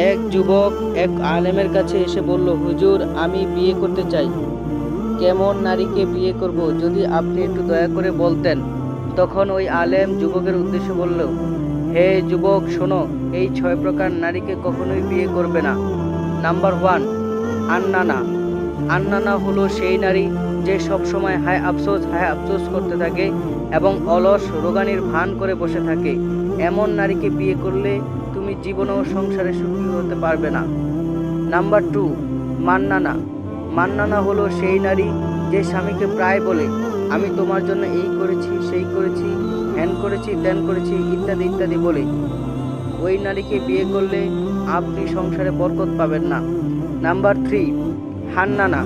এক যুবক এক আলেমের কাছে এসে বলল, হুজুর, আমি বিয়ে করতে চাই। কেমন নারীকে বিয়ে করব, যদি আপনি একটু দয়া করে বলতেন। তখন ওই আলেম যুবকের উদ্দেশ্যে বলল, হে যুবক, শোনো, এই 6 প্রকার নারীকে কখনোই বিয়ে করবে না। নাম্বার 1, আন্নানা। আন্নানা হলো সেই নারী যে সব সময় হায় আফসোস করতে থাকে এবং অলস রোগানির ভান করে বসে থাকে। এমন নারীকে বিয়ে করলে তুমি জীবনেও সংসারে সুখী হতে পারবে না। নাম্বার 2, মান্নানা। মান্নানা হলো সেই নারী যে স্বামীকে প্রায় বলে, আমি তোমার জন্য এই করেছি, সেই করেছি, হ্যান করেছি, ত্যান করেছি, ইত্যাদি ইত্যাদি বলে। ওই নারীকে বিয়ে করলে আপনি সংসারে বরকত পাবেন না। নাম্বার 3, হান্নানা।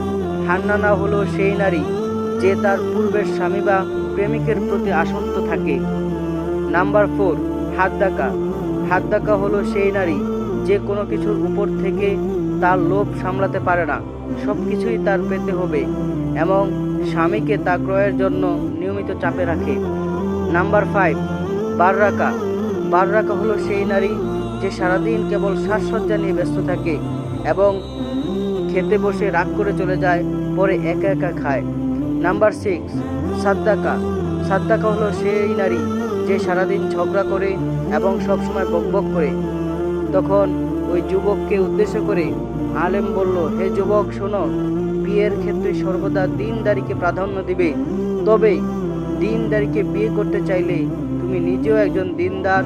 হান্নানা হলো সেই নারী যে তার পূর্বের স্বামী বা প্রেমিকের প্রতি আসক্ত থাকে। নাম্বার 4, হাদ্দাকা। হাদ্দাকা হলো সেই নারী যে কোনো কিছুর উপর থেকে তার লোভ সামলাতে পারে না, সব কিছুই তার পেতে হবে এবং স্বামীকে তা ক্রয়ের জন্য নিয়মিত চাপে রাখে। নাম্বার 5, বাররাকা। বাররাকা হলো সেই নারী যে সারাদিন কেবল সাজসজ্জা নিয়ে ব্যস্ত থাকে এবং খেতে বসে রাগ করে চলে যায়, পরে একা একা খায়। নাম্বার 6, সাদ্দাকা। সাদ্দাকা হলো সেই নারী যে সারাদিন ঝগড়া করে এবং সবসময় বকবক করে। তখন ওই যুবককে উদ্দেশ্য করে আলেম বলল, হে যুবক, শোনো, বিয়ের ক্ষেত্রে সর্বদা দিনদারিকে প্রাধান্য দিবে। তবে দিনদারিকে বিয়ে করতে চাইলে তুমি নিজেও একজন দিনদার,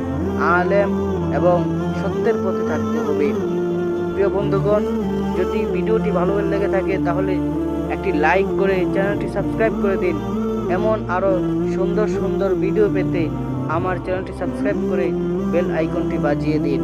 আলেম এবং সত্যের পথে থাকতে হবে। প্রিয় বন্ধুগণ, যদি ভিডিওটি ভালো লেগে থাকে তাহলে একটি লাইক করে চ্যানেলটি সাবস্ক্রাইব করে দিন। এমন আরও সুন্দর সুন্দর ভিডিও পেতে আমার চ্যানেলটি সাবস্ক্রাইব করে বেল আইকনটি বাজিয়ে দিন।